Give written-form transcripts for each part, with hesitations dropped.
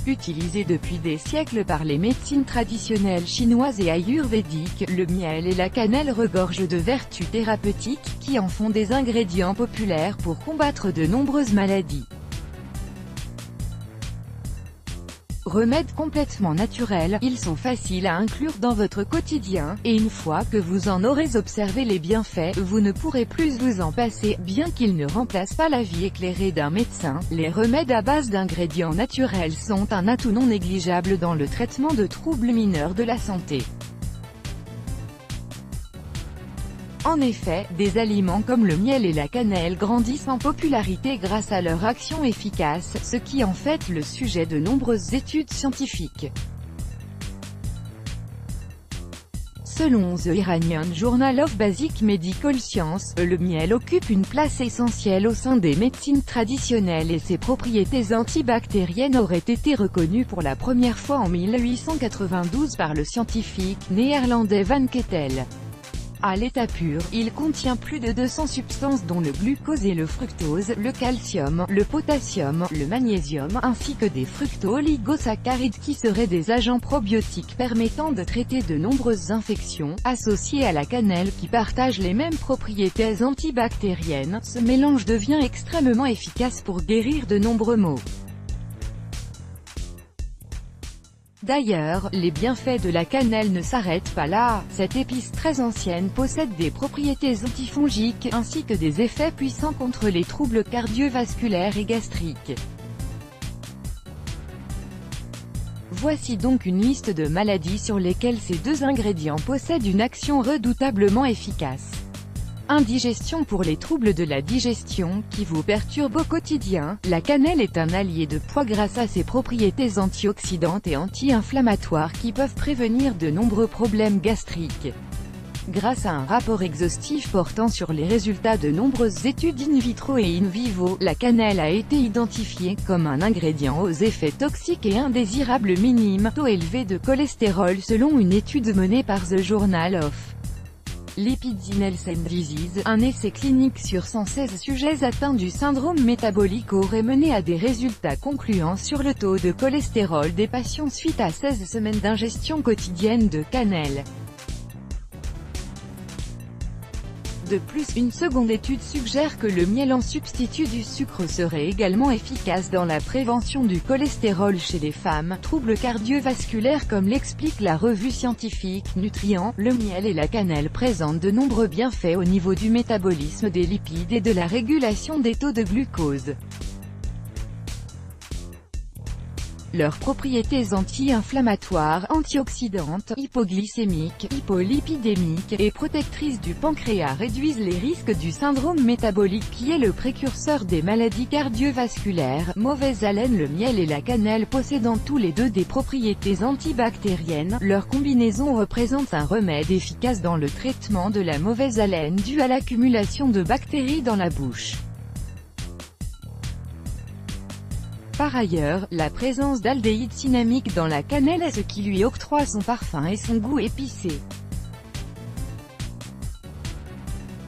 Utilisé depuis des siècles par les médecines traditionnelles chinoises et ayurvédiques, le miel et la cannelle regorgent de vertus thérapeutiques, qui en font des ingrédients populaires pour combattre de nombreuses maladies. Remèdes complètement naturels, ils sont faciles à inclure dans votre quotidien, et une fois que vous en aurez observé les bienfaits, vous ne pourrez plus vous en passer. Bien qu'ils ne remplacent pas la vie éclairée d'un médecin, les remèdes à base d'ingrédients naturels sont un atout non négligeable dans le traitement de troubles mineurs de la santé. En effet, des aliments comme le miel et la cannelle grandissent en popularité grâce à leur action efficace, ce qui en fait le sujet de nombreuses études scientifiques. Selon The Iranian Journal of Basic Medical Science, le miel occupe une place essentielle au sein des médecines traditionnelles et ses propriétés antibactériennes auraient été reconnues pour la première fois en 1892 par le scientifique néerlandais Van Kettel. À l'état pur, il contient plus de 200 substances dont le glucose et le fructose, le calcium, le potassium, le magnésium, ainsi que des fructo-oligosaccharides qui seraient des agents probiotiques permettant de traiter de nombreuses infections, associées à la cannelle qui partage les mêmes propriétés antibactériennes. Ce mélange devient extrêmement efficace pour guérir de nombreux maux. D'ailleurs, les bienfaits de la cannelle ne s'arrêtent pas là. Cette épice très ancienne possède des propriétés antifongiques, ainsi que des effets puissants contre les troubles cardiovasculaires et gastriques. Voici donc une liste de maladies sur lesquelles ces deux ingrédients possèdent une action redoutablement efficace. Indigestion. Pour les troubles de la digestion, qui vous perturbent au quotidien, la cannelle est un allié de poids grâce à ses propriétés antioxydantes et anti-inflammatoires qui peuvent prévenir de nombreux problèmes gastriques. Grâce à un rapport exhaustif portant sur les résultats de nombreuses études in vitro et in vivo, la cannelle a été identifiée comme un ingrédient aux effets toxiques et indésirables minimes, taux élevé de cholestérol selon une étude menée par The Journal of Lipids and Disease. Un essai clinique sur 116 sujets atteints du syndrome métabolique aurait mené à des résultats concluants sur le taux de cholestérol des patients suite à 16 semaines d'ingestion quotidienne de cannelle. De plus, une seconde étude suggère que le miel en substitut du sucre serait également efficace dans la prévention du cholestérol chez les femmes, troubles cardiovasculaires comme l'explique la revue scientifique Nutrient. Le miel et la cannelle présentent de nombreux bienfaits au niveau du métabolisme des lipides et de la régulation des taux de glucose. Leurs propriétés anti-inflammatoires, antioxydantes, hypoglycémiques, hypolipidémiques et protectrices du pancréas réduisent les risques du syndrome métabolique qui est le précurseur des maladies cardiovasculaires. Mauvaise haleine. Le miel et la cannelle possédant tous les deux des propriétés antibactériennes, leur combinaison représente un remède efficace dans le traitement de la mauvaise haleine due à l'accumulation de bactéries dans la bouche. Par ailleurs, la présence d'aldéhyde cinnamique dans la cannelle est ce qui lui octroie son parfum et son goût épicé.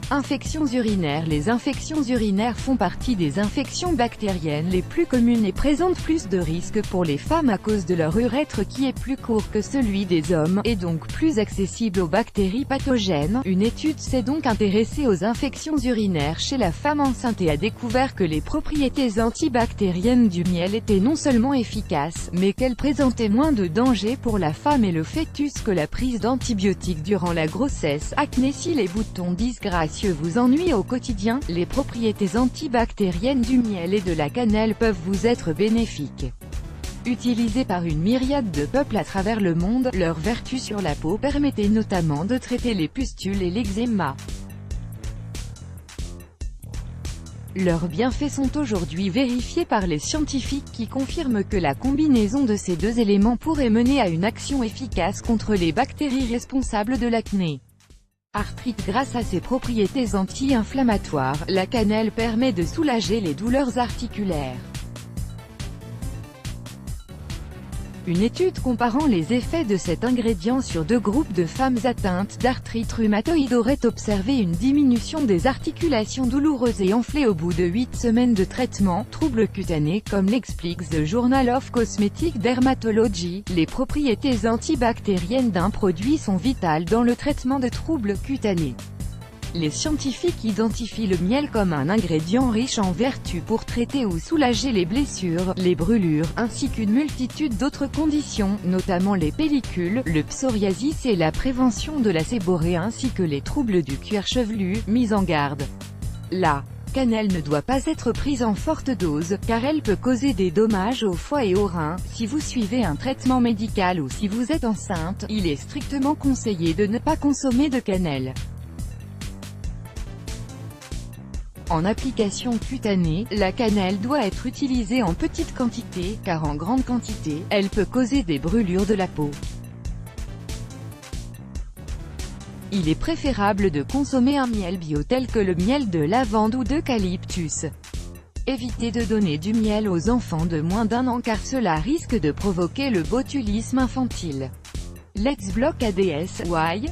Infections urinaires. Les infections urinaires font partie des infections bactériennes les plus communes et présentent plus de risques pour les femmes à cause de leur urètre qui est plus court que celui des hommes, et donc plus accessible aux bactéries pathogènes. Une étude s'est donc intéressée aux infections urinaires chez la femme enceinte et a découvert que les propriétés antibactériennes du miel étaient non seulement efficaces, mais qu'elles présentaient moins de danger pour la femme et le fœtus que la prise d'antibiotiques durant la grossesse. Acné. Si les boutons disgracieux vous ennuient au quotidien, les propriétés antibactériennes du miel et de la cannelle peuvent vous être bénéfiques. Utilisées par une myriade de peuples à travers le monde, leurs vertus sur la peau permettaient notamment de traiter les pustules et l'eczéma. Leurs bienfaits sont aujourd'hui vérifiés par les scientifiques qui confirment que la combinaison de ces deux éléments pourrait mener à une action efficace contre les bactéries responsables de l'acné. Arthrite. Grâce à ses propriétés anti-inflammatoires, la cannelle permet de soulager les douleurs articulaires. Une étude comparant les effets de cet ingrédient sur 2 groupes de femmes atteintes d'arthrite rhumatoïde aurait observé une diminution des articulations douloureuses et enflées au bout de 8 semaines de traitement. Troubles cutanés. Comme l'explique The Journal of Cosmetic Dermatology, les propriétés antibactériennes d'un produit sont vitales dans le traitement de troubles cutanés. Les scientifiques identifient le miel comme un ingrédient riche en vertus pour traiter ou soulager les blessures, les brûlures, ainsi qu'une multitude d'autres conditions, notamment les pellicules, le psoriasis et la prévention de la séborrhée ainsi que les troubles du cuir chevelu. Mise en garde. La cannelle ne doit pas être prise en forte dose, car elle peut causer des dommages au foie et aux reins. Si vous suivez un traitement médical ou si vous êtes enceinte, il est strictement conseillé de ne pas consommer de cannelle. En application cutanée, la cannelle doit être utilisée en petite quantité, car en grande quantité, elle peut causer des brûlures de la peau. Il est préférable de consommer un miel bio tel que le miel de lavande ou d'eucalyptus. Évitez de donner du miel aux enfants de moins d'1 an car cela risque de provoquer le botulisme infantile. Let's block ADS. Why?